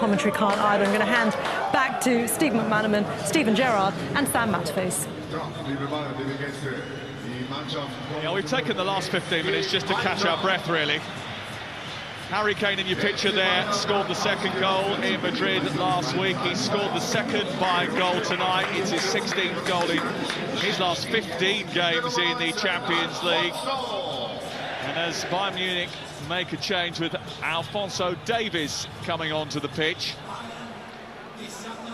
commentary can't either. I'm going to hand back to Stephen McManaman, Stephen Gerrard and Sam Matterface. Yeah, we've taken the last 15 minutes just to catch our breath, really. Harry Kane in your picture there scored the second goal in Madrid last week. He scored the second by goal tonight. It's his 16th goal in his last 15 games in the Champions League. And as Bayern Munich make a change with Alphonso Davies coming onto the pitch,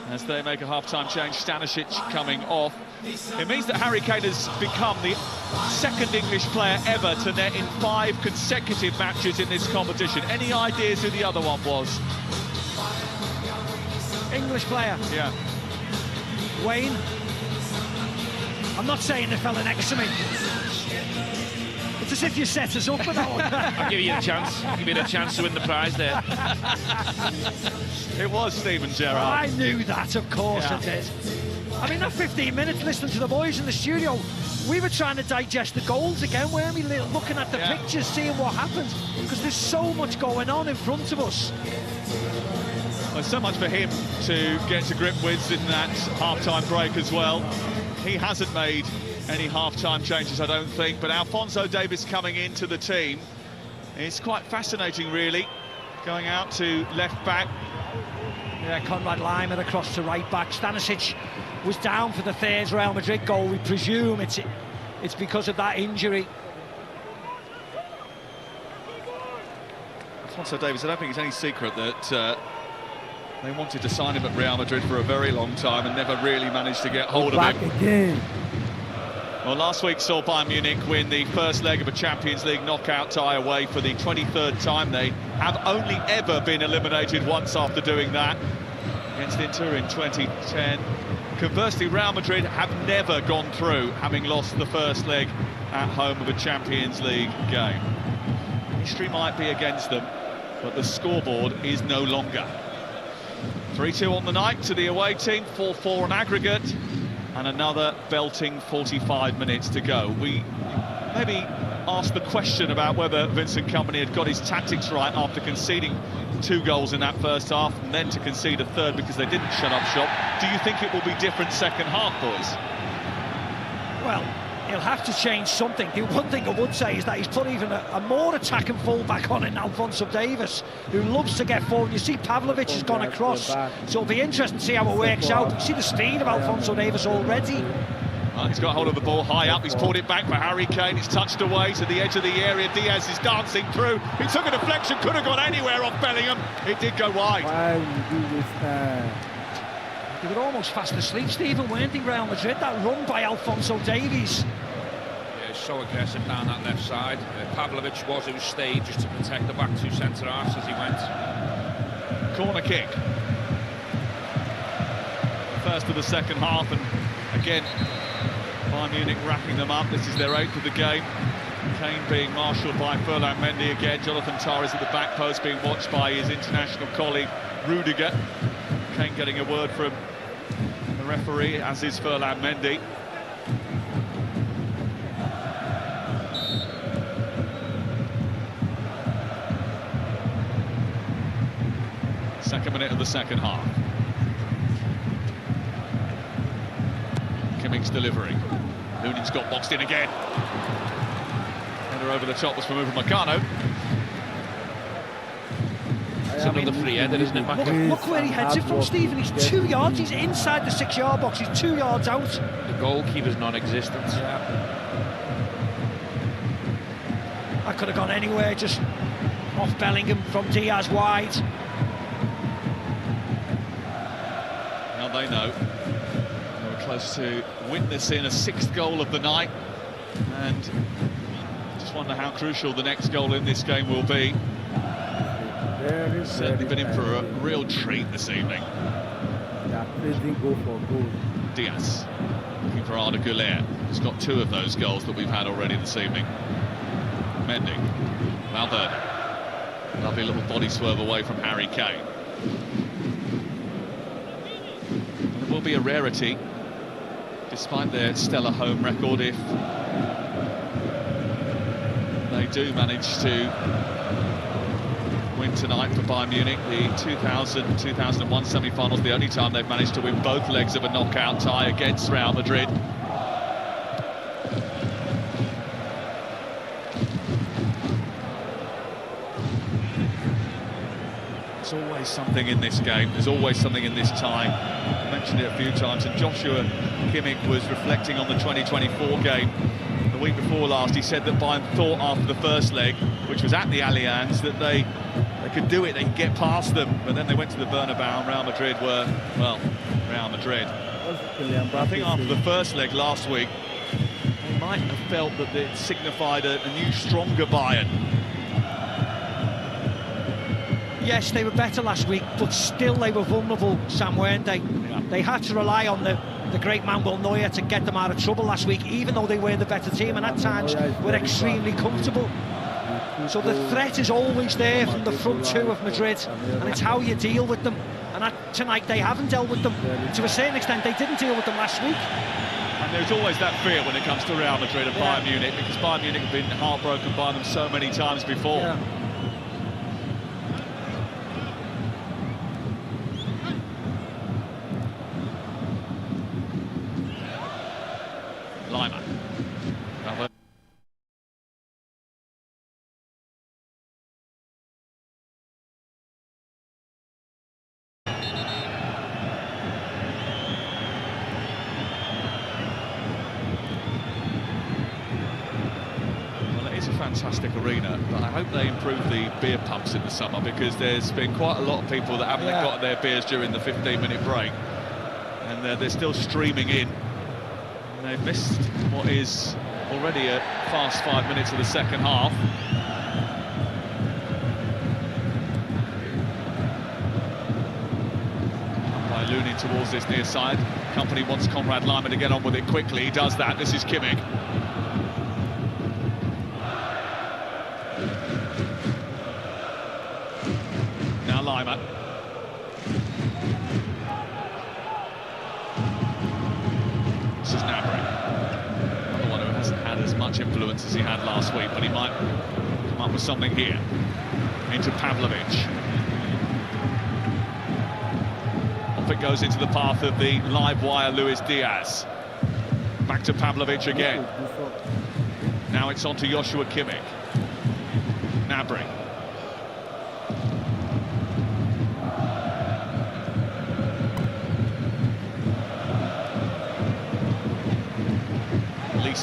as they make a half-time change, Stanisic coming off. It means that Harry Kane has become the second English player ever to net in 5 consecutive matches in this competition. Any ideas who the other one was? English player? Yeah. Wayne? I'm not saying the fella next to me. It's as if you set us up for that one. I'll give you a chance. Give you a chance to win the prize there. It was Stephen Gerrard. I knew that, of course I did. I mean, that 15 minutes listening to the boys in the studio, we were trying to digest the goals again, weren't we? Looking at the pictures, seeing what happens, because there's so much going on in front of us. There's so much for him to get to grip with in that half-time break as well. He hasn't made any half-time changes, I don't think, but Alphonso Davies coming into the team is quite fascinating, really. Going out to left-back. Yeah, Conrad Laimer across to right-back. Stanisic was down for the third Real Madrid goal. We presume it's because of that injury. Alphonso Davies, I don't think it's any secret that they wanted to sign him at Real Madrid for a very long time and never really managed to get hold of him. Again. Well, last week saw Bayern Munich win the first leg of a Champions League knockout tie away for the 23rd time. They have only ever been eliminated once after doing that, against Inter in 2010. Conversely, Real Madrid have never gone through, having lost the first leg at home of a Champions League game. History might be against them, but the scoreboard is no longer. 3-2 on the night to the away team, 4-4 on aggregate, and another belting 45 minutes to go. We maybe asked the question about whether Vincent Kompany had got his tactics right after conceding 2 goals in that first half and then to concede a third because they didn't shut up shop. Do you think it will be different second half, boys? Well, he'll have to change something. The one thing I would say is that he's put even a more attacking full-back on in Alphonso Davies, who loves to get forward. You see Pavlovic has gone across, so it'll be interesting to see how it works out. You see the speed of Alphonso Davies already. Well, he's got hold of the ball high up, he's pulled it back for Harry Kane, it's touched away to the edge of the area. Diaz is dancing through, he took a deflection, could have gone anywhere off Bellingham, it did go wide. Why would you do this time? They were almost fast asleep, Stephen, weren't they, Real Madrid? That run by Alphonso Davies. Yeah, so aggressive down that left side. Pavlovic was who stayed just to protect the back 2 centre-halves as he went. Corner kick. First of the second half, and again, Bayern Munich wrapping them up. This is their 8th of the game. Kane being marshalled by Ferland Mendy again. Jonathan Tah is at the back post being watched by his international colleague Rudiger. Kane getting a word from the referee, as is Ferland Mendy. Second minute of the second half. Kimmich's delivery. Looning's got boxed in again. Header over the top was from Upamecano. It's another free header, isn't it, Mac? Look where he heads it from, Stephen. He's 2 yards, he's inside the 6-yard box, he's 2 yards out. The goalkeeper's non-existent. That could have gone anywhere, just off Bellingham from Diaz wide. Now they know they were close to witnessing a 6th goal of the night, and just wonder how crucial the next goal in this game will be. Certainly been in for a real treat this evening. Diaz looking for Arda Güler, who's got 2 of those goals that we've had already this evening. Mendy, Valverde, lovely little body swerve away from Harry Kane. And it will be a rarity, despite their stellar home record, if they do manage to win again tonight for Bayern Munich. The 2000-2001 semi-finals, the only time they've managed to win both legs of a knockout tie against Real Madrid. There's always something in this game, there's always something in this tie. I mentioned it a few times, and Joshua Kimmich was reflecting on the 2024 game the week before last. He said that Bayern thought after the first leg, which was at the Allianz, that they could do it, they could get past them, but then they went to the Bernabeu and Real Madrid were, well, Real Madrid. But I think after the first leg last week, they might have felt that it signified a new, stronger Bayern. Yes, they were better last week, but still they were vulnerable, Sam, weren't they? Yeah. They had to rely on the great Manuel Neuer to get them out of trouble last week, even though they were the better team, and at times were extremely comfortable. So the threat is always there from the front two of Madrid, and it's how you deal with them. And tonight they haven't dealt with them. To a certain extent, they didn't deal with them last week. And there's always that fear when it comes to Real Madrid and Bayern Munich, because Bayern Munich have been heartbroken by them so many times before. Yeah. Lima. Well, it is a fantastic arena, but I hope they improve the beer pumps in the summer, because there's been quite a lot of people that haven't got their beers during the 15-minute break, and they're still streaming in. They've missed what is already a fast 5 minutes of the second half. By Looney towards this near side. Company wants Konrad Laimer to get on with it quickly. He does that. This is Kimmich. Now Laimer. This is Gnabry, another one who hasn't had as much influence as he had last week, but he might come up with something here. Into Pavlovic. Off it goes into the path of the live wire Luis Diaz. Back to Pavlovic again. Now it's on to Joshua Kimmich. Gnabry.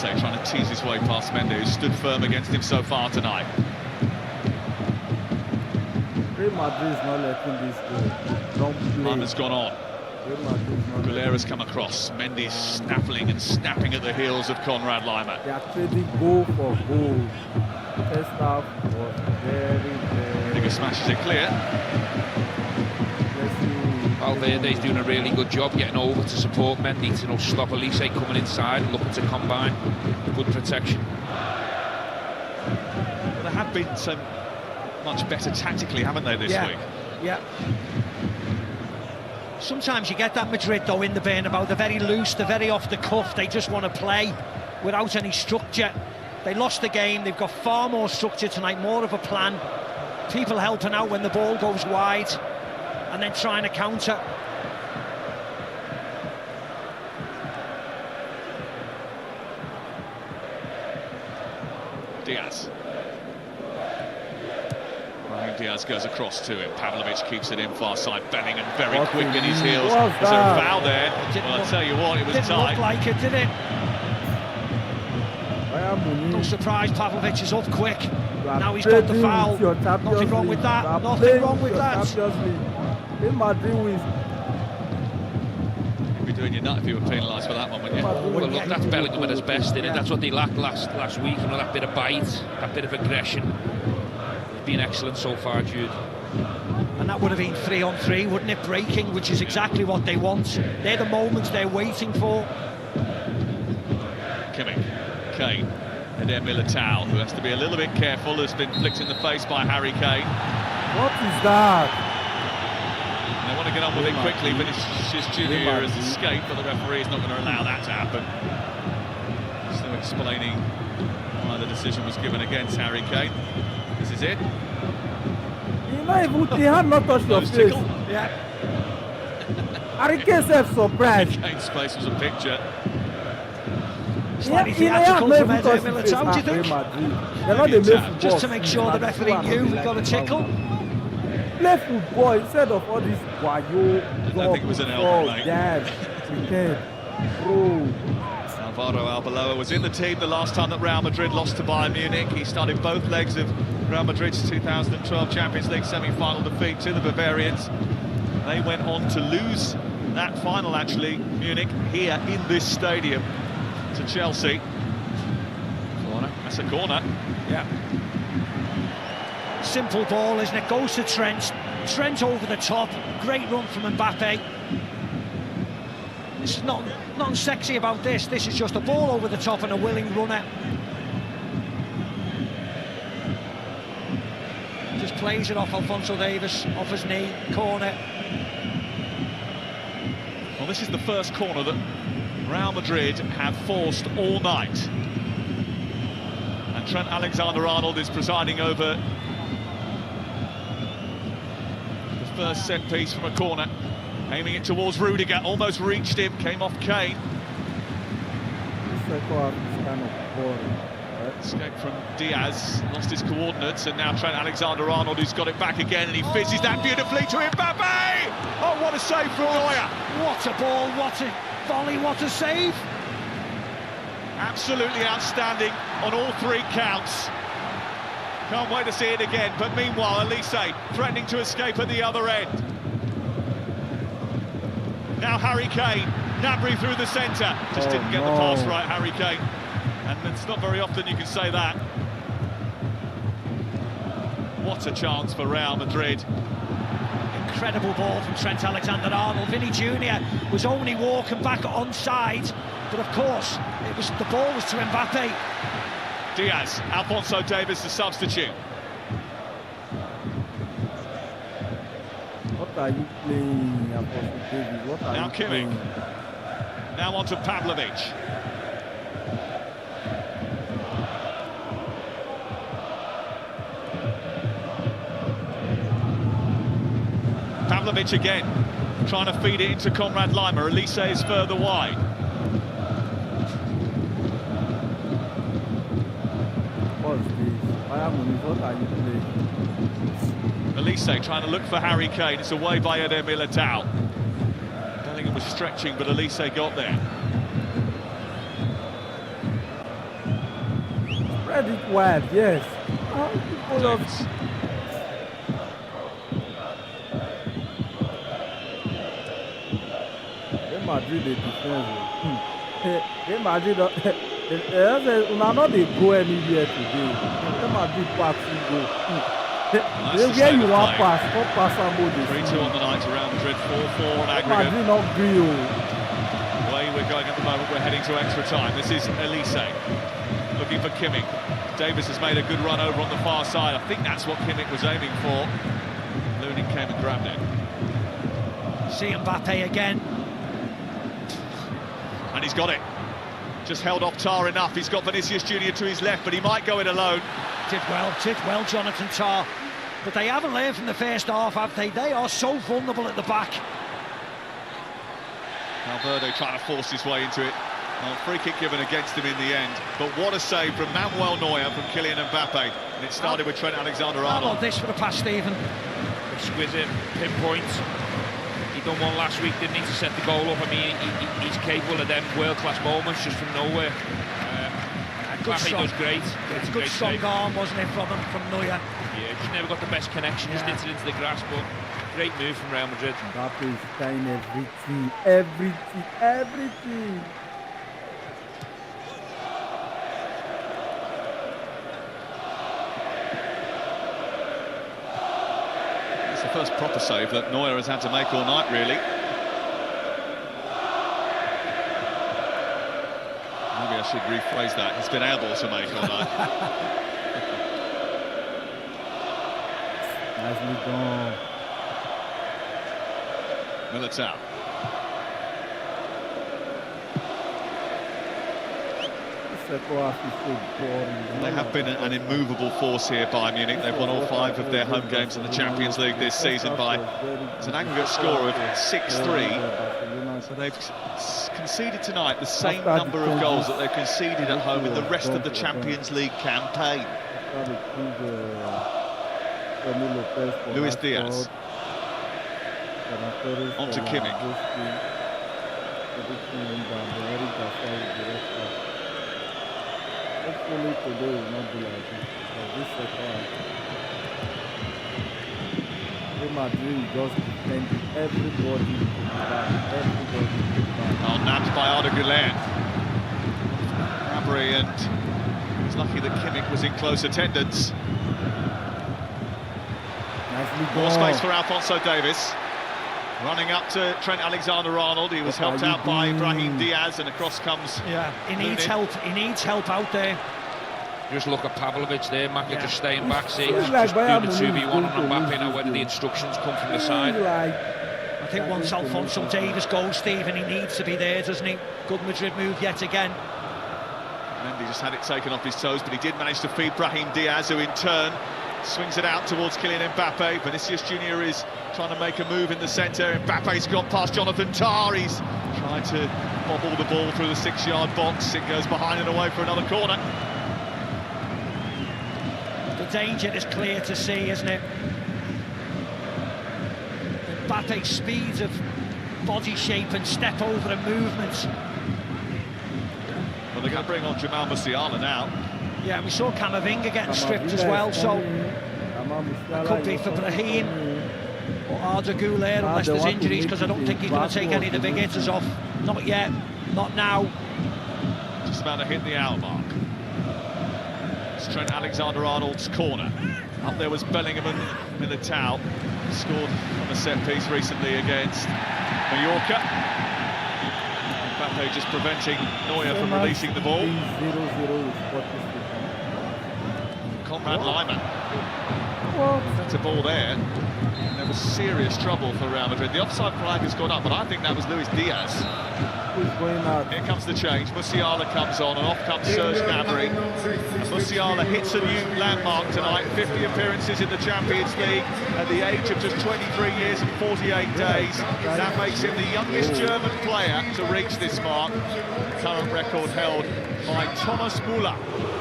Trying to tease his way past Mendy, who stood firm against him so far tonight. Real Madrid is not letting this go. Don't play. Time has gone on. Gulera's come across. Mendy's snaffling and snapping at the heels of Konrad Laimer. They are trading goal for goal. First half was very... Digger smashes it clear. Valverde's doing a really good job getting over to support Mendy to stop Elise coming inside, looking to combine. Good protection. Well, they have been so much better tactically, haven't they, this week? Yeah. Sometimes you get that Madrid, though, in the Bernabeu. They're very loose, they're very off the cuff. They just want to play without any structure. They lost the game. They've got far more structure tonight, more of a plan. People helping out when the ball goes wide, and then trying to counter. Diaz. Diaz goes across to him. Pavlovic keeps it in far side. Bellingham very quick in his heels. There's a foul there. Well, I'll tell you what, it was tight. Didn't look like it, did it? No surprise, Pavlovic is up quick. Now he's got the foul. Nothing wrong with that. Nothing wrong with that. Real Madrid wins. You'd be doing your nut if you were penalised for that one, wouldn't you? Well, look, that's Bellingham at his best, isn't it? That's what they lacked last week, that bit of bite, that bit of aggression. He's been excellent so far, Jude. And that would have been 3-on-3, wouldn't it? Breaking, which is exactly what they want. They're the moments they're waiting for. Kimmich, Kane, Eder Militao, who has to be a little bit careful, has been flicked in the face by Harry Kane. What is that? They want to get on with it quickly. Vinicius Junior has escaped, but the referee is not going to allow that to happen. Still explaining why the decision was given against Harry Kane. This is it. not even, the hand not touched your Nose face. tickle. Yeah. Harry Kane said surprise. Kane's face was a picture. Slightly He may have theatrical not from even touched Eder his face Militao, do you at think? Real Madrid. They're not the main football. Just to make sure the referee knew we got a tickle. Play football instead of all this wayo. I don't think it was an elbow, mate. Dad, pretend, bro. Alvaro Arbeloa was in the team the last time that Real Madrid lost to Bayern Munich. He started both legs of Real Madrid's 2012 Champions League semi-final defeat to the Bavarians. They went on to lose that final, actually, Munich, here in this stadium to Chelsea. Corner. That's a corner. Yeah. Simple ball, isn't it? Goes to Trent. Trent over the top. Great run from Mbappe. There's nothing sexy about this. This is just a ball over the top and a willing runner. Just plays it off Alphonso Davies, off his knee, corner. Well, this is the first corner that Real Madrid have forced all night. And Trent Alexander-Arnold is presiding over the first set piece from a corner. Aiming it towards Rudiger, almost reached him, came off Kane. This kind of boring. Escape from Diaz, lost his coordinates, and now Trent Alexander-Arnold, who's got it back again, and he fizzes that beautifully to Mbappe! Oh, what a save from Neuer! What a ball, what a volley, what a save! Absolutely outstanding on all three counts. Can't wait to see it again, but meanwhile, Elise threatening to escape at the other end. Now Harry Kane, Gnabry through the centre. Just didn't get the pass right, Harry Kane. And it's not very often you can say that. What a chance for Real Madrid. Incredible ball from Trent Alexander-Arnold. Vinny Jr. was only walking back onside, but of course, the ball was to Mbappe. Diaz, Alphonso Davies the substitute. What are you playing, Alphonso Davies? What are Now you Kimmich. playing? Now on to Pavlovic. Pavlovic again, trying to feed it into Conrad Lima. Elise is further wide. What's this? Bayern Munich, what are you playing? Elise trying to look for Harry Kane. It's away by Eder Militao. Bellingham was stretching, but Elise got there. Spread it wide, yes. Davies. Real Madrid, they defend. Real Madrid, una not they go anywhere today. Real Madrid pass you go. Where you want pass, come pass and move this. 3-2 on the night to Real Madrid, 4-4 on aggregate. Madrid not green. The way we're going at the moment, we're heading to extra time. This is Elise looking for Kimmich. Davies has made a good run over on the far side. I think that's what Kimmich was aiming for. Lunin came and grabbed it. See Mbappe again. And he's got it. Just held off Tar enough. He's got Vinicius Junior to his left, but he might go it alone. Did well, Jonathan Tah. But they haven't learned from the first half, have they? They are so vulnerable at the back. Valverde trying to force his way into it. Well, free kick given against him in the end. But what a save from Manuel Neuer from Kylian Mbappe. And it started with Trent Alexander-Arnold. Oh, this for the pass, Stephen. Exquisite pinpoint. He done one last week, didn't he, to set the goal up? I mean, he's capable of them world-class moments just from nowhere. Mbappe does great. It's a good strong arm, wasn't it, from Neuer? Yeah, just never got the best connection, just knitted into the grass, but great move from Real Madrid. Mbappe is trying everything. It's the first proper save that Neuer has had to make all night, really. Maybe I should rephrase that. He's been able to make all night. Nicely done. Militao. second half is so boring. They have been an immovable force here, Bayern Munich. They've won all 5 of their home games in the Champions League this season by it's an aggregate score of 6-3. So they've conceded tonight the same number of goals that they've conceded at home in the rest of the Champions League campaign. Luis Diaz. On to Kimmich. Hopefully today will not be like this. This second half, Madrid just defending everybody. Oh, nabbed by Arda Güler. Gnabry, and he's lucky that Kimmich was in close attendance. More space for Alphonso Davies. Running up to Trent Alexander-Arnold. He was helped out by Brahim Diaz, and across comes. Yeah, he needs help. He needs help out there. Just look at Pavlovic there, Maka just staying back, see, Feels just like do the 2v1 on Mbappe now, whether the instructions come from the side. I think once Alphonso Davies goes, Stephen, he needs to be there, doesn't he? Good Madrid move yet again. And he just had it taken off his toes, but he did manage to feed Brahim Diaz, who in turn swings it out towards Kylian Mbappe. Vinicius Junior is trying to make a move in the centre. Mbappe's got past Jonathan Tah. He's trying to bobble the ball through the 6-yard box. It goes behind and away for another corner. The danger is clear to see, isn't it? Mbappe's speed of body shape and step over and movements. Well, they're going to bring on Jamal Musiala now. Yeah, we saw Camavinga getting stripped as well, so it could be for Brahim or Arda Güler, unless there's injuries, because I don't think he's going to take any of the big hitters off. Not yet, not now. Just about to hit the hour mark. It's Trent Alexander-Arnold's corner. Up there was Bellingham and Militao. Scored on a set piece recently against Mallorca. Mbappe just preventing Neuer from releasing the ball. Conrad Lyman. That's a ball there. And there was serious trouble for Real Madrid. The offside flag has gone up, but I think that was Luis Diaz. Here comes the change. Musiala comes on, and off comes Serge Gnabry. Musiala hits a new landmark tonight. 50 appearances in the Champions League at the age of just 23 years and 48 days. That makes him the youngest German player to reach this mark. Current record held by Thomas Müller.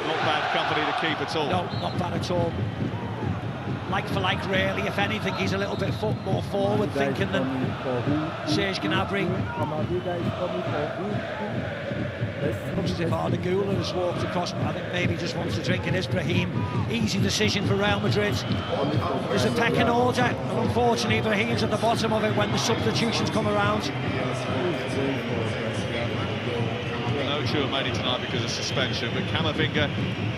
Not bad company to keep at all. No, not bad at all. Like for like, really. If anything, he's a little bit more forward thinking than Serge Gnabry. Looks as if Arda Güler has walked across, but I think maybe he just wants to drink. It is Brahim. Easy decision for Real Madrid. There's a pecking order, and unfortunately Brahim's at the bottom of it when the substitutions come around. Sure made it tonight because of suspension, but Camavinga,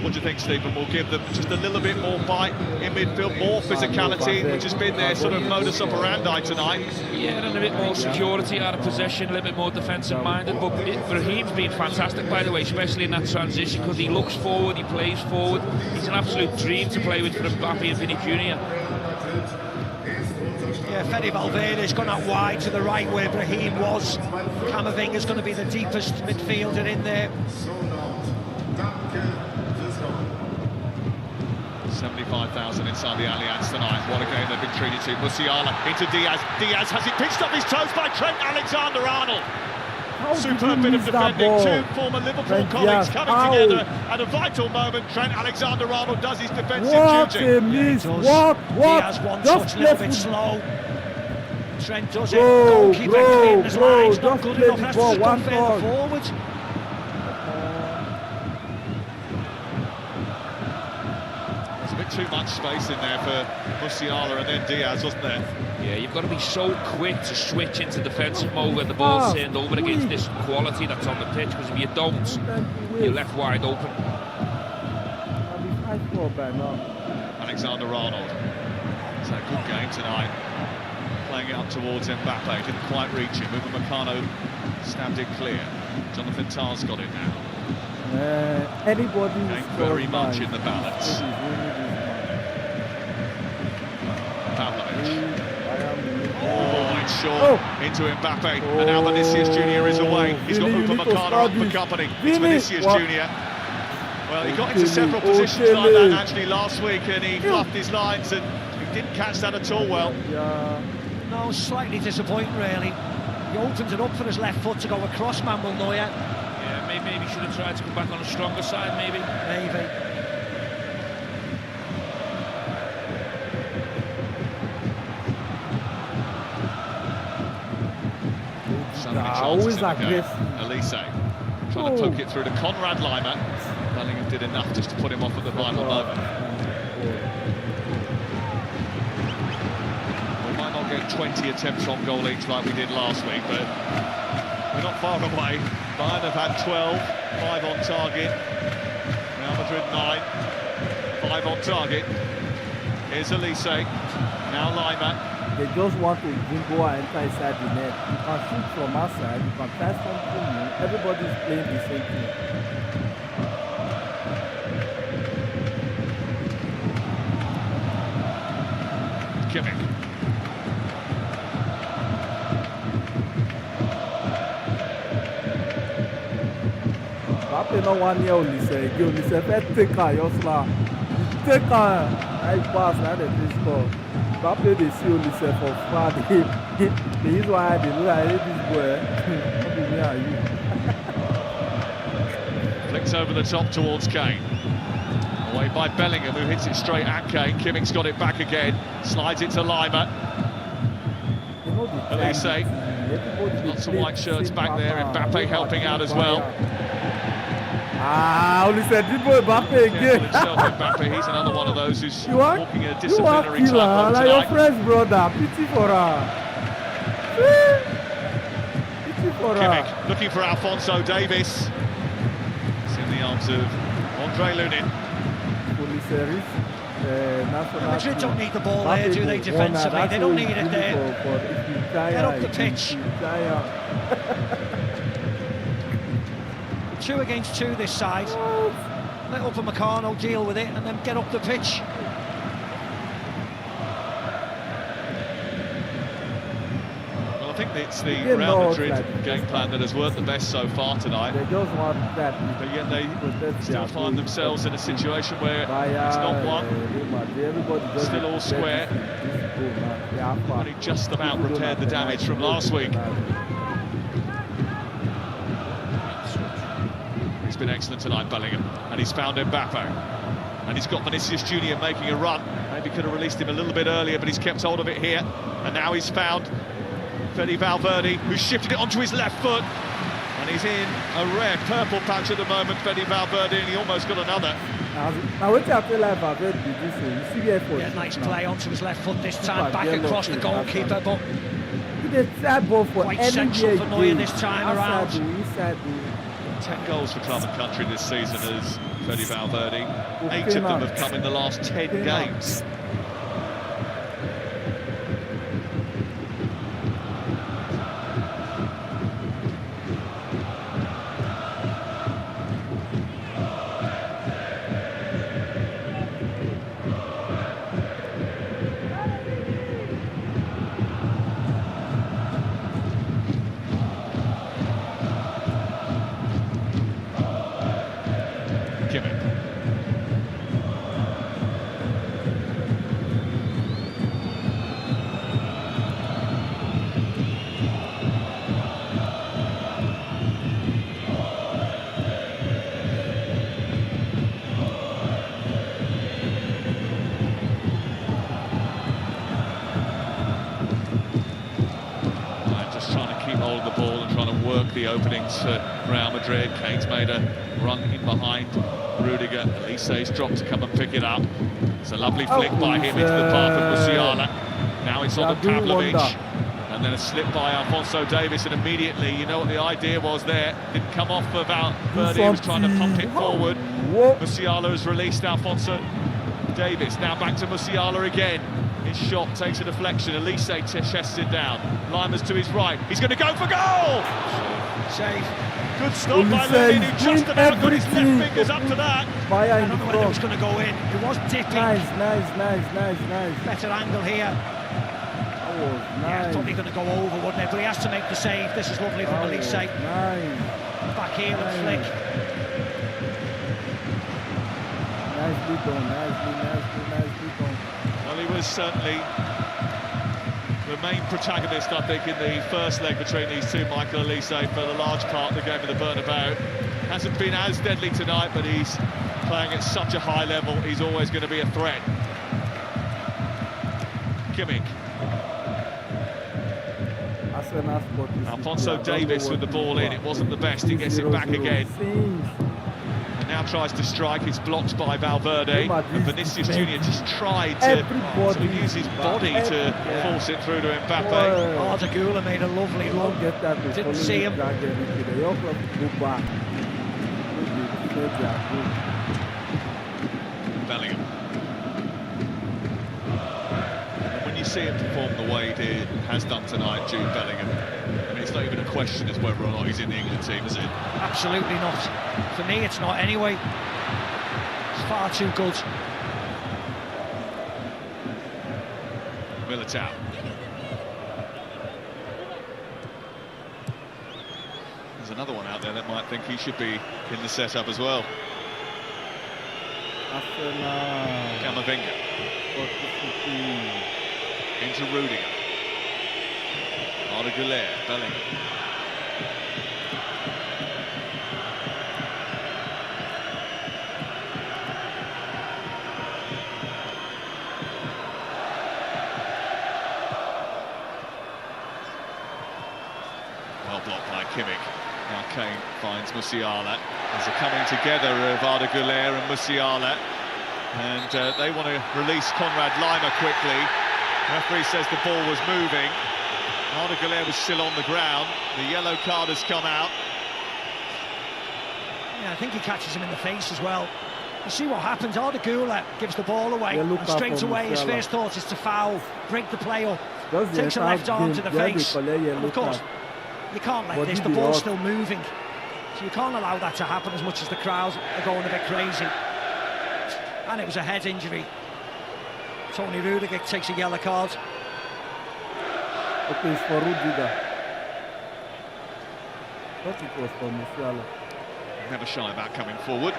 what do you think, Stephen, will give them just a little bit more bite in midfield, more physicality, which has been their sort of modus operandi tonight. Yeah, and a bit more security out of possession, a little bit more defensive minded, but Brahim's been fantastic, by the way, especially in that transition, because he looks forward, he plays forward. He's an absolute dream to play with for Mbappe and Vini Junior. Yeah, Fede Valverde's gone out wide to the right where Brahim was. Camavinga's going to be the deepest midfielder in there. 75,000 inside the Allianz tonight. What a game they've been treated to. Musiala into Diaz. Diaz has it pitched off his toes by Trent Alexander-Arnold. Superb bit of defending. Two former Liverpool colleagues coming together at a vital moment. Trent Alexander-Arnold does his defensive duty. Diaz one touch, a little bit slow. Trent does it. Goalkeeper clearing his lines, not good enough. Has to just go further forward. There's a bit too much space in there for Musiala and then Diaz, wasn't there? Yeah, you've got to be so quick to switch into defensive mode when the ball's turned over against this quality that's on the pitch, because if you don't, you're left wide open. Alexander-Arnold. It's a good game tonight. Playing it up towards Mbappe, didn't quite reach him. Upamecano stabbed it clear. Jonathan Tah's got it now. Anybody very much in the balance. Pavlovic. Oh, it's short into Mbappe, and now Vinicius Junior is away. He's got Upamecano up for company. It's Vinicius Junior. Well, he got into several positions like that actually last week, and he fluffed his lines, and he didn't catch that at all well. Yeah. No, slightly disappointing really. He opened it up for his left foot to go across Manuel Neuer. Yeah, maybe he should have tried to come back on a stronger side, maybe. Maybe. So many Always chances in the game. aggressive. Elise trying to poke it through to Conrad Laimer. Bellingham did enough just to put him off at the final moment. We might not get 20 attempts on goal each like we did last week, but we're not far away. Bayern have had 12, 5 on target. Real Madrid 9, 5 on target. Here's Elise, now Laimer. They just want to go and enter inside the net. You can shoot from outside, you can try something new. Everybody's playing the same thing. Kimmich. Mbappe no one near Olise again. Olise first take her, Yosla. Take her. I pass, now they play score. Mbappe they see Olise for far. They use one eye, they look at this boy. What do me and you? Flicks over the top towards Kane. Away by Bellingham, who hits it straight at Kane. Kimmich's got it back again. Slides it to Laimer. You know the Elise. Lots of white shirts back there. Mbappe helping out as well. Olise dribble Mbappe Careful again. himself, Mbappe. He's another one of those who's You are walking a disciplinary killer, tightrope like your tonight. friend's brother. Pity for her. Pity for her. Kimmich looking for Alphonso Davies. It's in the arms of Andre Lunin. Police national Madrid don't need the ball Mbappe there, do they, go defensively? corner. They don't That's need it what there. Get up the pitch. 2 against 2 this side. Let Upamecano deal with it and then get up the pitch. Well, I think it's the Again, Real no, Madrid like, game plan that has worked the best so far tonight. They just want that. But yet they still find themselves in a situation where it's not one. Still all square. Only just about repaired the damage from last week. He's been excellent tonight, Bellingham, and he's found Mbappe. And he's got Vinicius Junior making a run. Maybe could have released him a little bit earlier, but he's kept hold of it here. And now he's found Fede Valverde, who's shifted it onto his left foot. And he's in a rare purple patch at the moment, Fede Valverde, and he almost got another. Now, what I feel like Valverde did this, you see the effort. Yeah, nice play onto his left foot this time, back across the goalkeeper, but quite central for Neuer this time around. 10 goals for club and country this season as Fede Valverde. 8 of them have come in the last 10 games. Hold the ball and trying to work the openings for Real Madrid. Kane's made a run in behind Rudiger. Elise's dropped to come and pick it up. It's a lovely flick by him into the path of Musiala. Now it's on to Pavlovic. And then a slip by Alphonso Davies, and immediately, you know what the idea was there. Didn't come off for Valverde, he was trying to pump it forward. Musiala has released Alphonso Davies. Now back to Musiala again. His shot takes a deflection. Elise chests it down. Limer's to his right. He's going to go for goal! Save. Good stop by Lunin, who just about got his left fingers up to that. I don't know whether it was going to go in. It was dipping. Nice. Better angle here. Nice. It's probably going to go over, wouldn't it? But he has to make the save. This is lovely from Elise. Nice. Back heel and flick. Nicely done, nicely done. Well, he was certainly the main protagonist, I think, in the first leg between these two, Michael Elise, for the large part of the game of the Bernabeu. Hasn't been as deadly tonight, but he's playing at such a high level, he's always going to be a threat. Kimmich. Alphonso Davies with the ball in, it wasn't the best, he gets it back again. And now tries to strike, it's blocked by Valverde. And Vinicius Junior just tried to sort of use his body to force it through to Mbappe. Arda Güler made a lovely run, didn't see him. Bellingham. When you see him perform the way he has done tonight, Jude Bellingham, I mean, it's not even a question as whether or not he's in the England team, is it? Absolutely not. For me, it's not anyway. It's far too good. Militao. There's another one out there that might think he should be in the setup as well. Camavinga. Into Rudiger. Arda Güler, Bellingham. Well blocked by Kimmich. Now Kane finds Musiala. There's a coming together of Arda Güler and Musiala. And they want to release Konrad Laimer quickly. The referee says the ball was moving. Arda Güler was still on the ground. The yellow card has come out. Yeah, I think he catches him in the face as well. You see what happens, Arda Güler gives the ball away, and straight away his first thought is to foul, break the play up, takes a left arm to the face. And of course, you can't let this, the ball's still moving. So you can't allow that to happen as much as the crowds are going a bit crazy. And it was a head injury. Tony Rudiger takes a yellow card. Okay, it's for Rudiger. I thought it was for Musiala. Never shy about coming forward.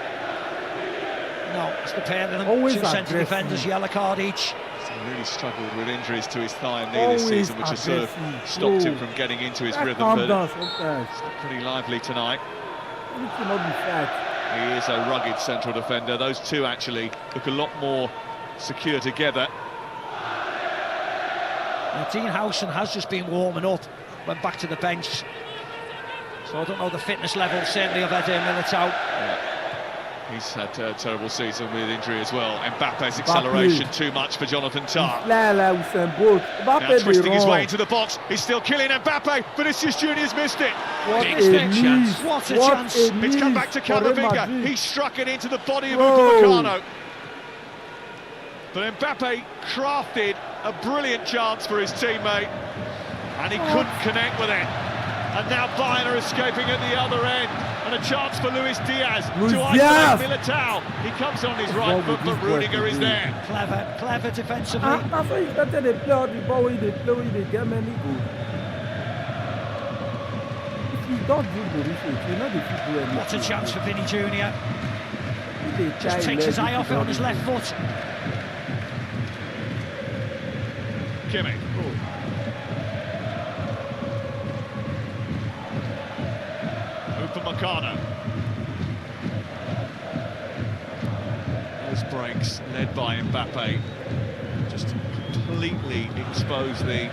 No, it's the pair of them. Always two centre defenders, yellow card each. So he really struggled with injuries to his thigh and knee this season, which has sort of stopped him from getting into his rhythm. But it's pretty lively tonight. It cannot be fat. He is a rugged central defender. Those two actually look a lot more secure together. Now, Dean Howson has just been warming up, went back to the bench. So I don't know the fitness level, certainly of Eder Militao. Yeah. He's had a terrible season with injury as well. Mbappe's acceleration too much for Jonathan Tah. Now twisting his way into the box. He's still killing Mbappe. Vinicius Junior's missed it. What a chance. What a chance. It's come back to Camavinga. He struck it into the body of Upamecano. But Mbappe crafted a brilliant chance for his teammate, and he couldn't connect with it. And now Bayern are escaping at the other end. And a chance for Luis Diaz to isolate Militao. He comes on his right foot, but Rudiger is there. Clever defensively. That's why you started to play the ball with the play with the game any good. If you don't do the research, you know the people. What a chance for Vinny Junior. Just takes his eye off it on his left foot. Kimmich. Upamecano. Those breaks led by Mbappe just completely exposed the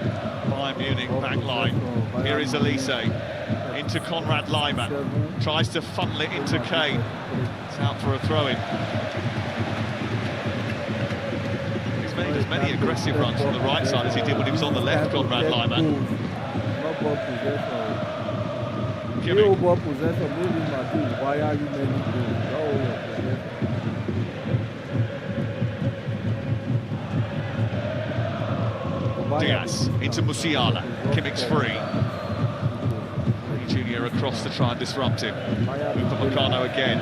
Bayern Munich back line. Here is Elise into Konrad Laimer, tries to funnel it into Kane. It's out for a throw-in. He's made as many aggressive runs from the right side as he did when he was on the left, Konrad Laimer. Diaz into Musiala. Kimmich's free. Junior across to try and disrupt him. Upamecano again.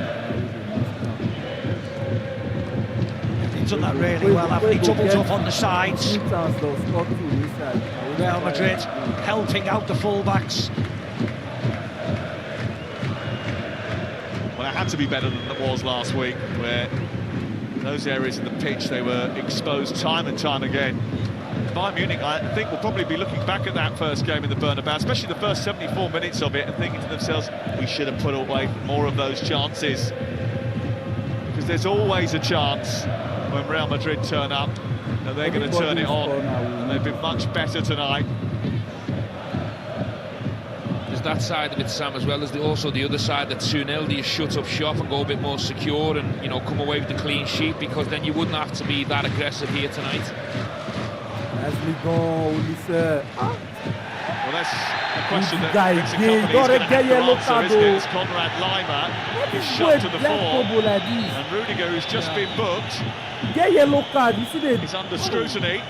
He's done that really well, haven't he? Doubled up on the sides. Real Madrid helping out the fullbacks. Well, it had to be better than it was last week, where those areas of the pitch, they were exposed time and time again. Bayern Munich, I think, will probably be looking back at that first game in the Bernabeu, especially the first 74 minutes of it, and thinking to themselves, we should have put away more of those chances. Because there's always a chance when Real Madrid turn up that they're going to turn it on, and they've been much better tonight. There's that side of it, Sam, as well as also the other side, that 2-0, do you shut up shop and go a bit more secure and, you know, come away with the clean sheet, because then you wouldn't have to be that aggressive here tonight. Well, that's a question that Vincent Kompany's going to have to answer, isn't it? It's Konrad Laimer, he's shot to the floor, and Rudiger, who's just been booked, is under scrutiny.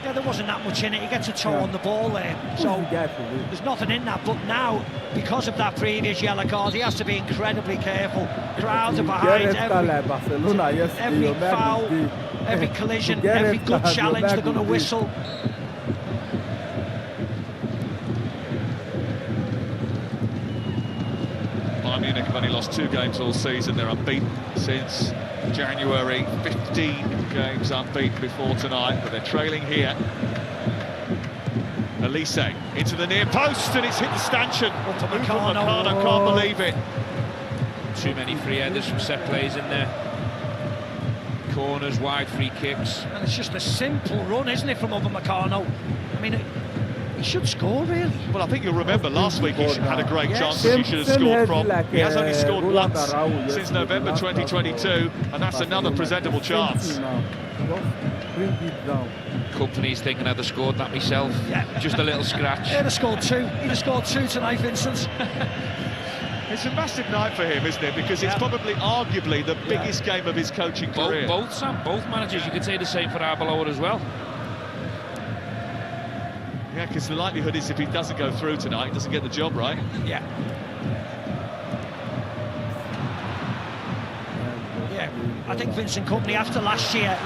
Yeah, there wasn't that much in it. He gets a toe on the ball there, so there's nothing in that. But now, because of that previous yellow card, he has to be incredibly careful. Crowds are behind every foul, every collision, every good challenge, they're going to whistle. Bayern Munich have only lost 2 games all season. They're unbeaten since January. 15 games unbeaten before tonight, but they're trailing here. Elise into the near post, and it's hit the stanchion. Upamecano can't believe it. Too many free headers from set plays in there. Corners, wide free kicks. And it's just a simple run, isn't it, from Upamecano? I mean, he should score, really. Well, I think you'll remember last week he had a great chance that he should have scored from. He has only scored once since November 2022, and that's another presentable chance. Kompany's thinking I'd have scored that myself. Yeah. Just a little scratch. He'd have scored 2. He'd have scored 2 tonight, Vincent. It's a massive night for him, isn't it? Because it's probably, arguably, the biggest game of his coaching career. Both, Sam, both managers. You could say the same for Arbeloa as well. Yeah, because the likelihood is if he doesn't go through tonight, he doesn't get the job right. Yeah. Yeah, I think Vincent Kompany, after last year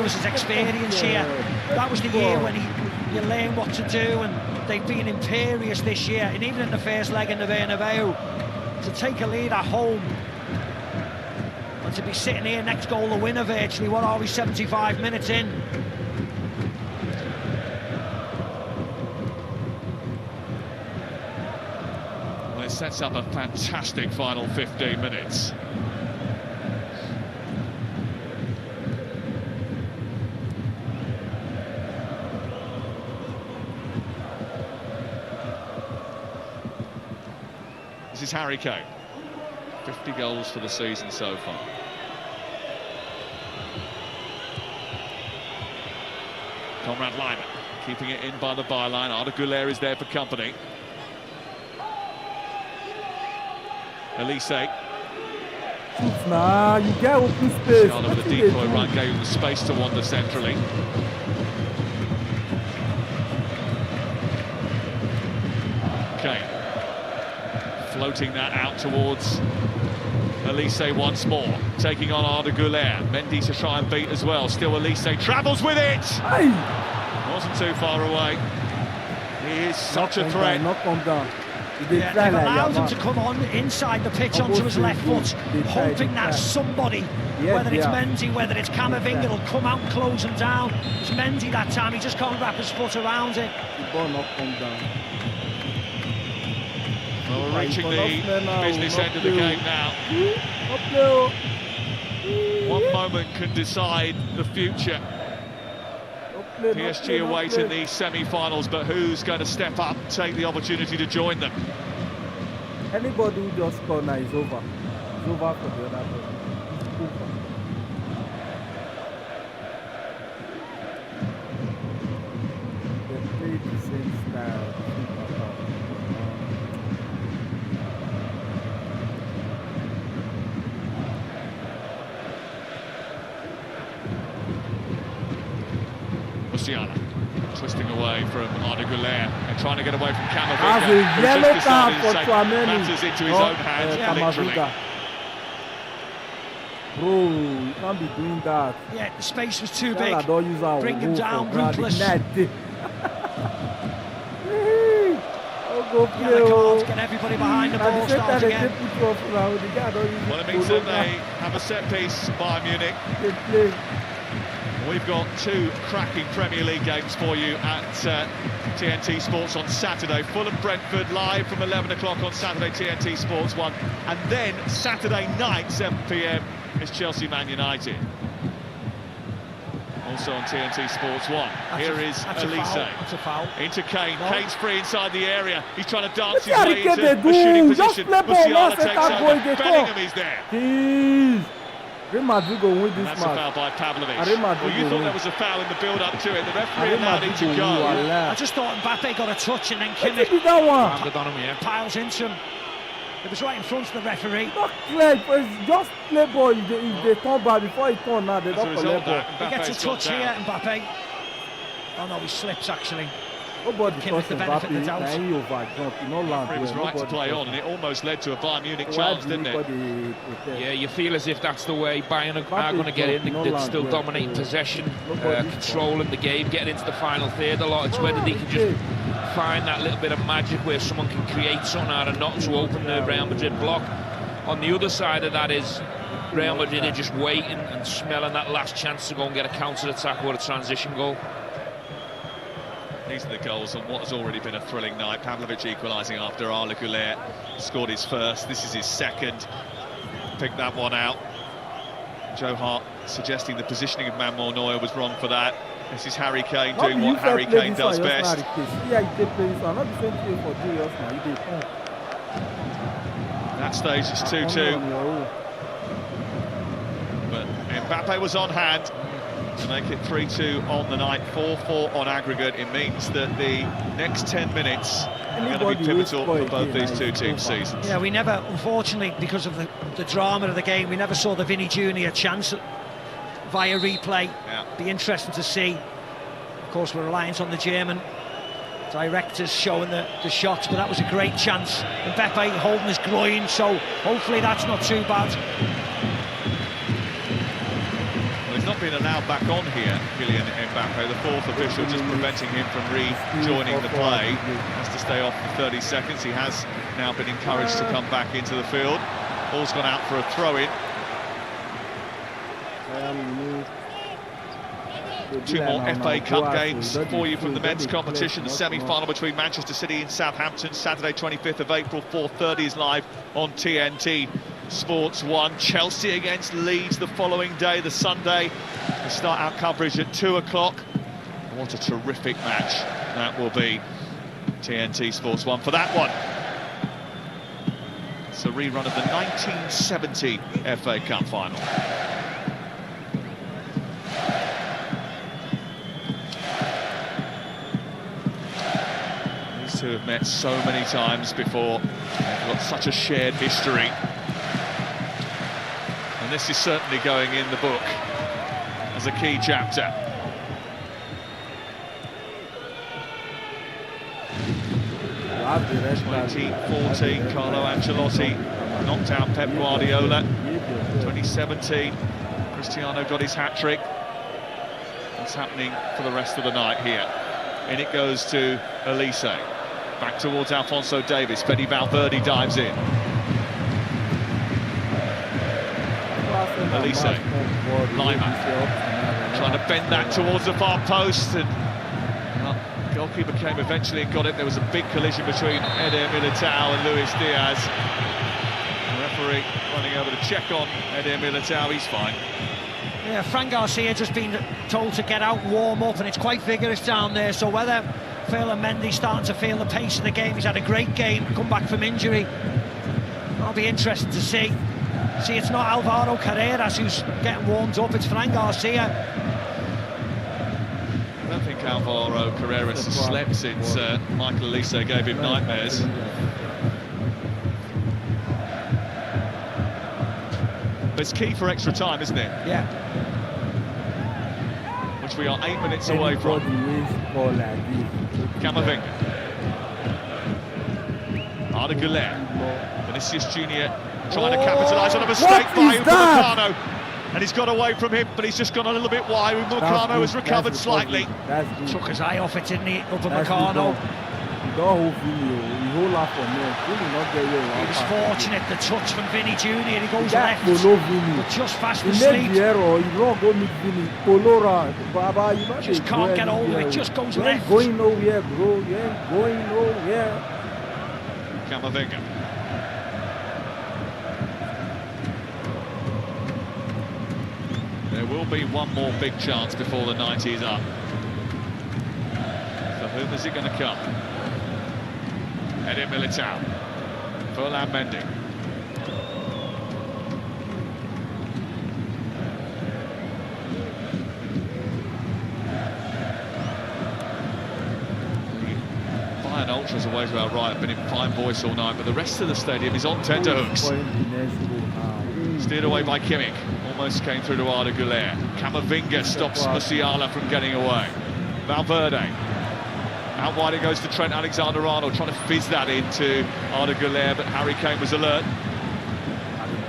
was his experience year. That was the year when you learn what to do, and they've been imperious this year. And even in the first leg in the Bernabeu, to take a lead at home and to be sitting here next goal the winner virtually, what are we, 75 minutes in? Well, it sets up a fantastic final 15 minutes. This is Harry Kane. 50 goals for the season so far. Konrad Laimer keeping it in by the byline. Arda Güler is there for Kompany. Elise. Nah, you get open space. With a decoy run, gave him the space to wander centrally. Kane. Floating that out towards Elise once more, taking on Arda Güler. Mendy to try and beat as well. Still Elise travels with it. Aye. Wasn't too far away. He is such a threat. Not come down. Yeah, they've allowed him to come on inside the pitch onto his left foot, hoping that somebody, whether it's Mendy, whether it's Camavinga, will come out and close him down. It's Mendy that time, he just can't wrap his foot around it. The ball not come down. Well, we're reaching the business end of the game now. One moment can decide the future. PSG awaiting the semi-finals, but who's going to step up and take the opportunity to join them? Anybody who just score now is over. It's over for the other person. It's over. They play the same style. Musiala twisting away from Arda Güler and trying to get away from Camavinga. That's a yellow card for Tchouaméni. Matters into his own hands, literally. Bro, you can't be doing that. Yeah, the space was too big. Bring him down, ruthless. Oh go play. Yellow cards, get everybody behind the ball, start again. Well, it means that they have a set piece, Bayern Munich. They play. We've got 2 cracking Premier League games for you at TNT Sports on Saturday. Fulham Brentford live from 11 o'clock on Saturday, TNT Sports 1. And then Saturday night, 7 p.m, is Chelsea Man United. Also on TNT Sports 1. Here is Elise. That's a foul. Into Kane. No. Kane's free inside the area. He's trying to dance his What way are into they a doing? shooting Just position. play ball, Musiala not takes set up boy, over. they Bellingham talk. is there. Jeez. Real Madrid go win this And that's a match. foul by Pavlovic. Real Madrid Well, you go thought win. there was a foul in the build-up to it. The referee Real allowed it Madrid to go go. win, wallah. I just thought Mbappe got a touch and then What Kimmich did that one? Handed on him, yeah. piles into him. It was right in front of the referee. Not clear, it's just play ball. If they turn back before he turn now, they As a don't result collect of ball. that, He gets a Mbappe's gone touch here, down. Mbappe. Oh no, he slips actually. Nobody Kimmich touch the benefit of the Mbappe, doubt. now he over jump, he no land. It was well, right to nobody play touch on, and it almost led to a Bayern Munich Why chance, did didn't it? anybody protest? Yeah, you feel as if that's the way Bayern are going to get in. They're still dominating possession, controlling the game, getting into the final third a lot. It's whether they can just find that little bit of magic where someone can create something out of nothing to open the Real Madrid block. On the other side of that is Real Madrid are just waiting and smelling that last chance to go and get a counter-attack or a transition goal. These are the goals on what has already been a thrilling night. Pavlovic equalising after Arda Güler scored his first. This is his second. Picked that one out. Joe Hart suggesting the positioning of Manuel Neuer was wrong for that. This is Harry Kane doing what Harry Kane does best. That stage is 2-2. But Mbappe was on hand to make it 3-2 on the night, 4-4 on aggregate. It means that the next 10 minutes are going to be pivotal for both these two teams' seasons. Yeah, we never, unfortunately, because of the drama of the game, we never saw the Vinny Jr. chance via replay. Yeah. Be interesting to see. Of course, we're reliant on the German directors showing the shots, but that was a great chance. Mbappe holding his groin, so hopefully that's not too bad. Well, he's not been allowed back on here, Kylian Mbappe. The fourth official just preventing him from rejoining the play. Has to stay off for 30 seconds. He has now been encouraged to come back into the field. Ball's gone out for a throw-in. Two more FA Cup games for you from the men's competition. The semi-final between Manchester City and Southampton, Saturday 25th of April, 4:30 is live on TNT Sports 1. Chelsea against Leeds the following day, the Sunday. We start our coverage at 2 o'clock. What a terrific match that will be. TNT Sports 1 for that one. It's a rerun of the 1970 FA Cup final. Who have met so many times before. They've got such a shared history. And this is certainly going in the book as a key chapter. In 2014, Carlo Ancelotti knocked out Pep Guardiola. 2017, Cristiano got his hat-trick. What's happening for the rest of the night here? In it goes to Elise. Back towards Alphonso Davies. Fede Valverde dives in. Elise. Lima. Trying to bend that towards the far post. And well, goalkeeper came eventually and got it. There was a big collision between Eder Militao and Luis Diaz. The referee running over to check on Eder Militao. He's fine. Yeah, Fran Garcia just been told to get out, warm up, and it's quite vigorous down there. So whether Phil and Mendy starting to feel the pace of the game, he's had a great game, come back from injury. That'll be interesting to see. See, it's not Alvaro Carreras who's getting warmed up, it's Fran Garcia. I don't think Alvaro Carreras has slept since Michael Elise gave him nightmares. But it's key for extra time, isn't it? Yeah. Which we are 8 minutes away from. Camavinga. Arda Güler. Vinicius Junior trying to capitalise on a mistake by Upamecano. And he's got away from him, but he's just gone a little bit wide. Upamecano has recovered slightly. Took his eye off it, didn't he, Upamecano? roll out for me. He will not get where He was fortunate, the touch from Vinny Jr. He goes that left, Polo Vinny. but just fast He asleep. made the error. He don't go meet Vinny. Polo round. Baba, you know Just can't get over it, just goes you left. ain't going nowhere, bro. You ain't going nowhere. Camavinga. There will be one more big chance before the 90 is up. For whom is it going to come? Eder Militao. Ferland Mendy. Bayern Ultras away to our right have been in fine voice all night, but the rest of the stadium is on tenterhooks. Steered away by Kimmich. Almost came through to Arda Güler. Camavinga stops Musiala from getting away. Valverde. Out wide it goes to Trent Alexander-Arnold, trying to fizz that into Arda Güler, but Harry Kane was alert.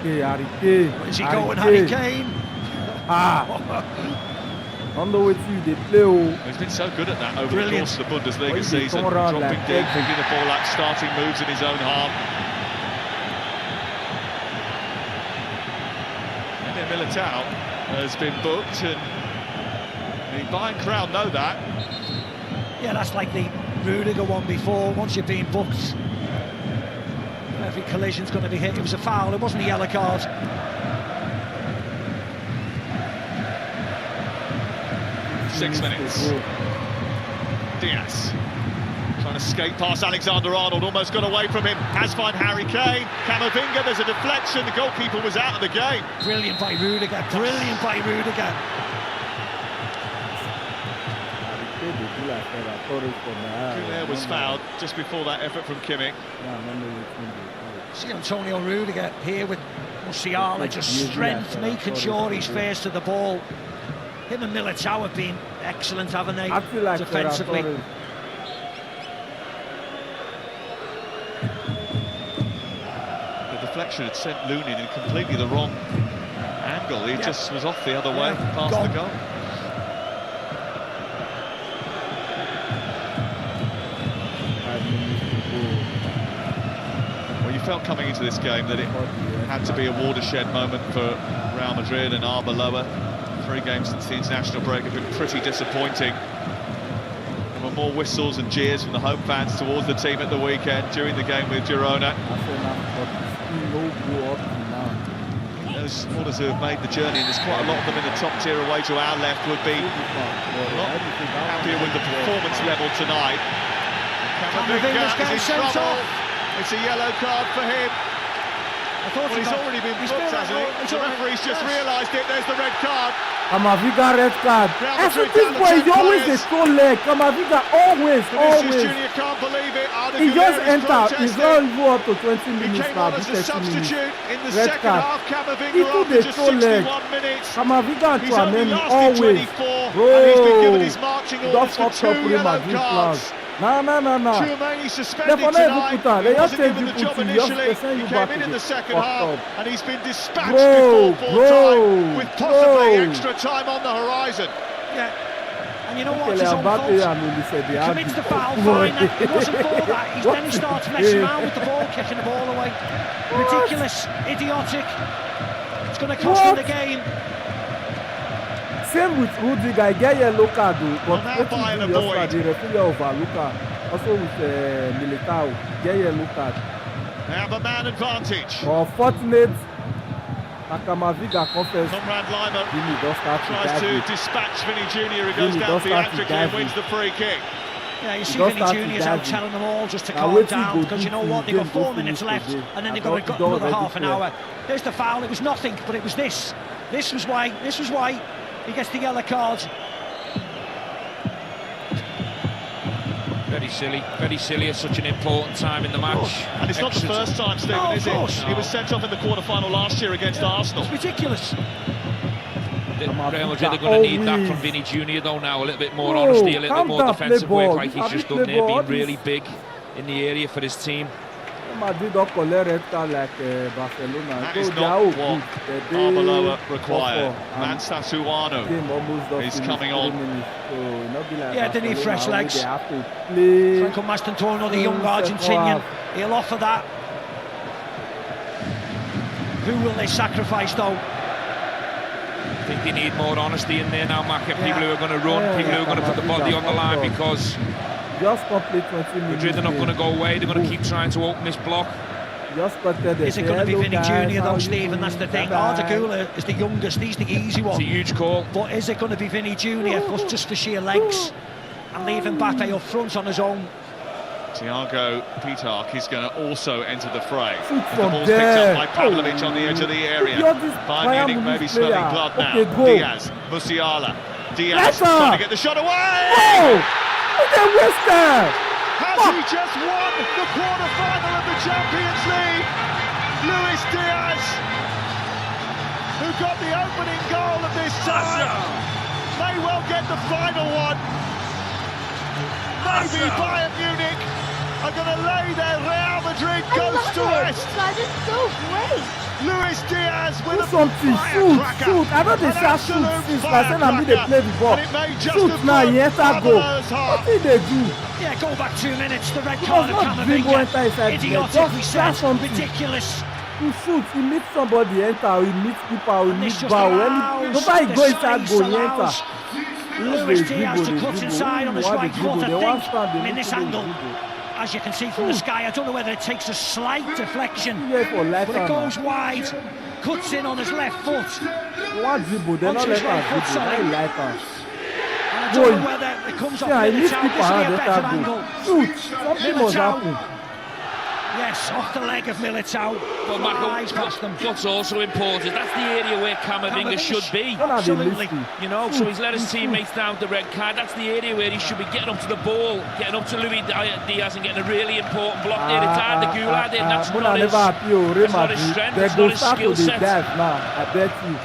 Where's he going, Harry Kane? On the way to they play. He's been so good at that over the course of the Bundesliga Well, season. dropping Dropping deep, picking the ball out, starting moves in his own half. Eder Militao has been booked, and the Bayern crowd know that. Yeah, that's like the Rudiger one before. Once you've been booked, every collision's going to be hit. It was a foul, it wasn't a yellow card. 6 minutes. Diaz trying to skate past Alexander-Arnold, almost got away from him. Has found Harry Kane. Camavinga, there's a deflection. The goalkeeper was out of the game. Brilliant by Rudiger. Brilliant by Rudiger. Güler was fouled just before that effort from Kimmich. See Antonio Rudiger here with Musiala, just strength, making sure he's fair to the ball. Him and Militao have been excellent, haven't they, I feel like defensively? The deflection had sent Lunin in completely the wrong angle. He just was off the other way, past the goal. Well, you felt coming into this game that it had to be a watershed moment for Real Madrid and Arbeloa. 3 games since the international break have been pretty disappointing. There were more whistles and jeers from the home fans towards the team at the weekend during the game with Girona. Those supporters who have made the journey, and there's quite a lot of them in the top tier away to our left, would be a lot happier with the performance level tonight. Camavinga is in trouble. It's a yellow card for him. Well, he's already been booked, hasn't he? The referee's just realised it. There's the red card. Camavinga red card. This boy is always a slow leg. Camavinga always. Junior can't believe it. He just entered. He's not even up to 20 minutes he came now. on as a substitute in the Red second card. half. Camavinga He took after the just slow leg. 61 minutes. Camavinga and He's only Tchouaméni lasted always. 24, Bro, and he's been given his marching orders for 2 yellow cards. No. Tchouaméni suspended tonight. He wasn't given the job initially. He came in the second half, and he's been dispatched before full time, with possibly extra time on the horizon. Yeah. And you know what? It's his own fault. Commits the foul, fine. It wasn't for that. Then he starts messing around with the ball, kicking the ball away. Ridiculous, idiotic. It's going to cost him the game. Same with Rudiger, I get yellow card, but Bayern the referee overlook also with Militao, get yellow card. They have a man advantage. Fortunate, Camavinga confess. Conrad Lima tries to dispatch Vinny Jr. He goes down theatrically and wins the free kick. Yeah, you see Vinny Jr.'s out telling them all just to calm down, because you know what, they've got 4 minutes left and then they've got another half an hour. There's the foul. It was nothing, but it was this. This was why he gets the yellow card. Very silly at such an important time in the match. And it's not the first time, Stephen, is it? He was sent off in the quarter-final last year against Arsenal. It's ridiculous. Real Madrid are going to need that from Vinny Jr. though now, a little bit more honesty, a little bit more defensive work like he's just done there, being really big in the area for his team. Madrid don't collect red card like Barcelona. That So is they not are what good. They Arbeloa required. and Mansasuano game almost done is finish coming 3 on. minutes. So not be like Yeah, they need fresh Barcelona, legs. They have to play. Franco Mastantuono, the young second Argentinian, half. he'll offer that. Who will they sacrifice though? I think they need more honesty in there now, Mac. People who are going to run, people who are going to put the body on the line, because Just complete 20 minutes. Madrid are not going to go away. They're going to keep trying to open this block. Just started Is it going to be Vinny Jr. though, Stephen? That's the thing. Arda Bye-bye. Güler is the youngest, he's the easy It's one. a huge call. But is it going to be Vinny Jr. just for sheer legs and leave Mbappe up front on his own? Thiago Pitarch is going to also enter the fray. Shoot The from ball's there. picked up by Pavlovic on the edge of the area. You're this Bayern Munich Bayern maybe Munich smelling player. blood now. Okay, go. Diaz, Musiala. Diaz Yes, sir. trying to get the shot away! Oh! They wasted! Has he just won the quarter-final of the Champions League? Luis Diaz, who got the opening goal of this time, may well get the final one. Maybe Bayern Munich are going to lay their Real Madrid ghost to rest. Guys, it's so great. Luis Diaz with Do a something, firecracker. shoot. I know they An start shoot absolute since last time I they play the ball. And it may just Shoot have now, broke he enter goal. Arbeloa's heart. What did they do? Yeah, go back 2 minutes, the red It card was of not Dribble enter Camavinga. inside the net. Idiotic, Just we try said, something. ridiculous. He shoot, he meet somebody enter, he meet keeper, he And this meet just bow. allows, Nobody the go inside space goal, he enter. allows Luis Diaz to cut inside on his right foot. I think, in this angle, as you can see from the sky, I don't know whether it takes a slight deflection, Yeah, for life but it goes wide, cuts in on his left foot. One dribble, they Onto not his let right her foot, dribble, sorry. they like her. And I don't know whether it comes off Yeah, he needs Militao. keeper This will be hand, a let better her angle. go. Shoot, something must Militao. happen. Yes, off the leg of Militao. But Mac, Flies past them. what's also important, that's the area where Camavinga should be. Don't have the Absolutely. listing. You know, so he's let his teammates down the red card. That's the area where he should be getting up to the ball, getting up to Luis Diaz and getting a really important block there. It's Arda Güler there, and that's not his, Real that's not his Madrid. strength, They it's go not his start to skill the set. dive now, I bet you.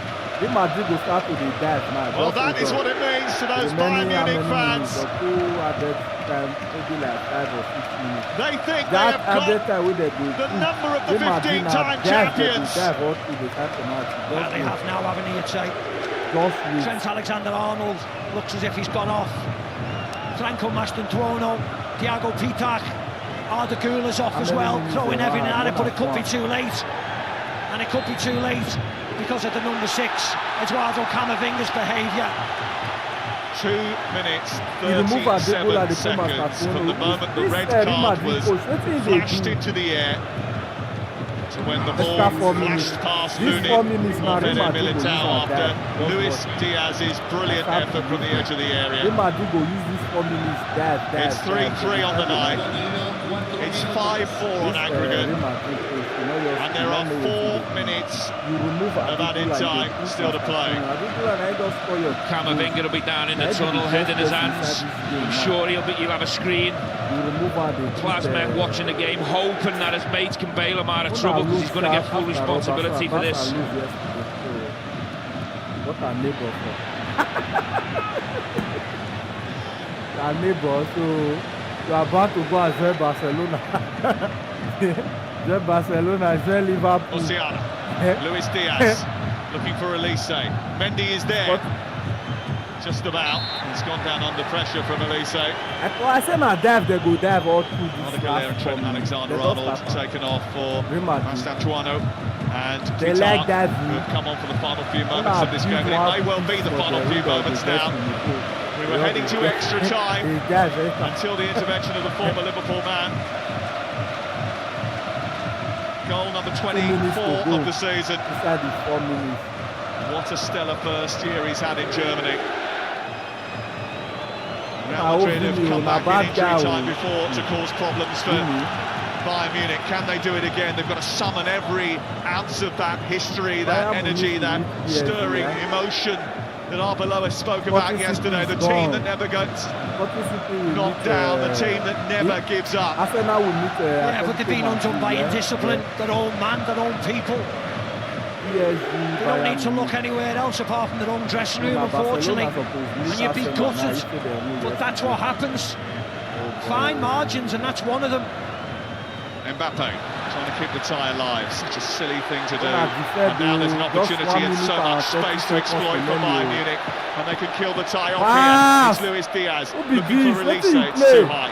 Real Madrid will start to the dive now. Well, Just that is because what it means to those the Bayern many, how Munich many fans. minutes, or 2 added time, maybe like 5 or 6 minutes. They think they That have added got time with the goal. the number of the Real Madrid 15-time now dive, they champions. will dive all through the time penalty. Well, they have now, haven't he, you'd say. Just wait. Trent Alexander-Arnold looks as if he's gone off. Franco Mastantuono, Thiago Pitarch, Arda Güler's off as well, throwing everything at it, but it could be too late. And it could be too late because of the number 6, Eduardo Camavinga's behaviour. 2 minutes, He remove a dribble 37 at the seconds from the moment the This, red Real card Madrid was coach, what is they flashed do? into the air to when the Extra ball 4 minutes. flashed past This Munich 4 minutes now, of Real Eder Madrid will Militao use after that. Don't Luis watch. Diaz's brilliant That's effort from the edge of the Real area. Madrid go use this 4 minutes dive. It's 3-3 on the night. It's 5-4 on aggregate. And there are 4 minutes of added time still to play. Camavinga will be down in the tunnel, head in his hands. I'm sure he'll have a screen. Plasma watching the game, hoping that his mates can bail him out of trouble, because he's going to get full responsibility for this. What a neighbor for. Our neighbor, so you are about to go and join Barcelona. Join Barcelona, join Liverpool. Musiala, Luis Diaz looking for Elise. Mendy is there. Just about. He's gone down under pressure from Elise. I say my dive, they go dive all through this Arda and Trent Alexander-Arnold taken off for Mastantuono and They Pitarch, like that who have come on for the final few moments of this game. And it may well be the final few moments now. We were heading to extra time until the intervention of the former Liverpool man. Goal number 24 of the season. What a stellar first year he's had in Germany. Real Madrid have come back in injury time before to cause problems for Bayern Munich. Can they do it again? They've got to summon every ounce of that history, that energy, that stirring emotion that Arbeloa spoke about yesterday. The team that never gets knocked down, the team that never gives up. Yeah, but they've been undone by indiscipline, their own man, their own people. They don't need to look anywhere else apart from their own dressing room, unfortunately. And you'd be gutted, but that's what happens. Fine margins, and that's one of them. Mbappe Trying to keep the tie alive, such a silly thing to do. defend And now there's an just opportunity 1 and so minute much and 30 space to exploit seconds for to Bayern remaining. Munich, and they can kill the tie off Pass! here. It's Luis Diaz Who be looking for this? Elise, What do you it's too play? high.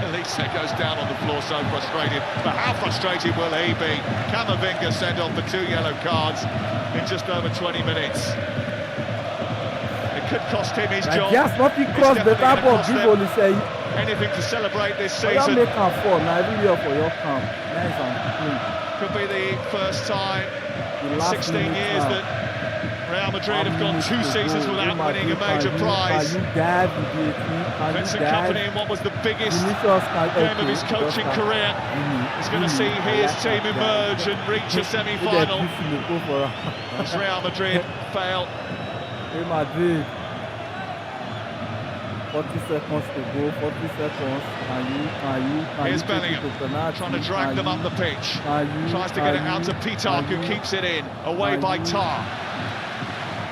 Elise goes down on the floor, so frustrated. But how frustrated will he be? Camavinga sent off for 2 yellow cards in just over 20 minutes. It could cost him his job. Just not It's cross the definitely tap gonna of cost give them only say. anything to celebrate this You season. make am fall now every year for your camp. Nice and clean. Could be the first time The in last 16 minute years now. that Real Madrid 1 have gone minute 2 to seasons go. without Real winning a Madrid, major can prize. you dive with the team? Can Vincent you Kompany dive? in what was the biggest Vinicius can game of his coaching career is going to see his team emerge and reach a semi-final as Real Madrid fail. Real Madrid. 40 seconds to go, 40 seconds. Can Here's you take it Bellingham, to penalty? trying to drag them up the pitch. Can Tries to get it out to Pitar, who keeps it in, away by Tar.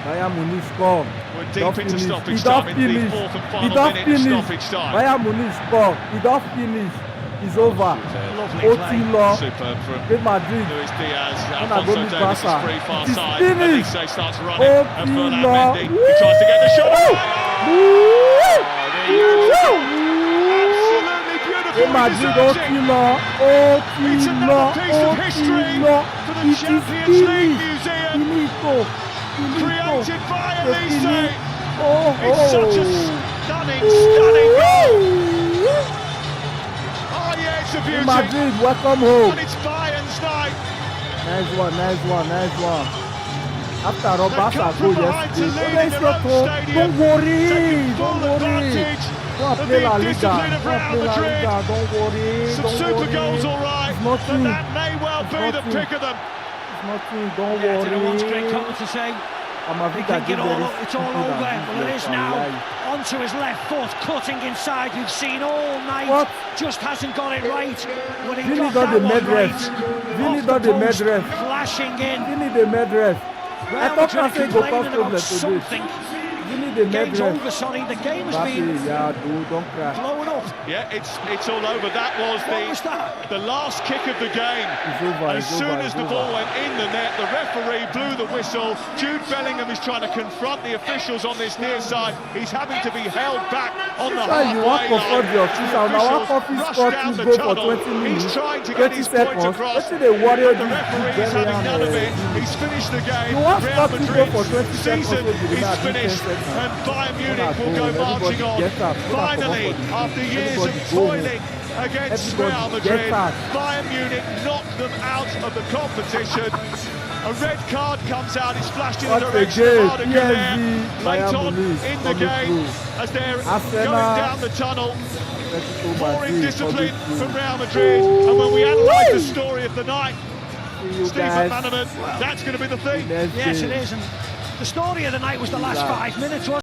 Bayern Munich score. We're Don't deep into finish. stoppage He don't time, in the finish. 4th and He final don't minute of finish. stoppage time. Bayern Munich score. He don't finish. It's over. Lovely OT play. law. Superb from Real Madrid. Luis Diaz. Gonna Alfonso go with Davies is Barca. free far It is side. finished. Elise starts running. OT And Fernand law. Mendy, he tries to get the shot away. Absolutely beautiful. Real He Madrid deserves OT it. law. It's OT another law. piece of history for the It is Champions League finished. Museum. Finito. Created by The Elise. finish. Oh, It's such a stunning goal. Oh yeah, it's a Real beauty. Madrid, welcome home. And it's Bayern's night. Nice one. After Robert's come goal from behind to yesterday, lead in their own stadium, don't worry. taking full Don't worry. advantage Don't of play the La Liga. discipline of Don't Real play La Madrid. Liga. Don't worry. Some Don't super worry. goals, all right, It's but nothing. that may well It's be the nothing. pick of them. It's nothing. Don't Yeah, to the one's great worry. comment to say. I'm a They bit think that it's all over. Well, it is now. Onto his left foot, cutting inside. We've seen all night. What? Just hasn't got it right. When he Vini got got that the one med right, ref. off Vini the got the med post, ref. flashing in. You need the med ref. I Real thought Madrid I said go complaining cause problem about today. something. You need the med Game's ref. over, sorry. The game has been Mbappe, yeah, dude, don't cry. blown up. Yeah, it's all over. That was What was that? the last kick of the game. It's over. As It's soon over, as it's the over. ball went in the net, the referee blew the whistle. Jude Bellingham is trying to confront the officials on this near side. He's having to be held back on the Sir, you want halfway to cut line. the official. The Now, our officials coffee rush score down to the go for tunnel. 20 minutes. He's trying to get 20 his point seconds. across. Let's see the warrior The referee is having none of it. He's finished the game. You want Real Scott to go Madrid's for 20 seconds, season so you did is not do 10 finished, seconds. and Bayern Munich will go. go Everybody marching on. get up. Finally, after years of Everybody go. toiling against Everybody Real get Madrid, up. Bayern Munich knocked them out of the competition. A red card comes out, it's flashed in the What a direction game. of Arda Güler PSG, late Bayern on Munich in the coming game through. as they're Arsenal, going down the tunnel. Atletico More Madrid indiscipline coming from through. Real Madrid, and when we analyse the story of the night, See you Stephen guys Manaman, that's going to be the thing. next Yes, game. it is. And the story of the night was the last 5 minutes, wasn't it?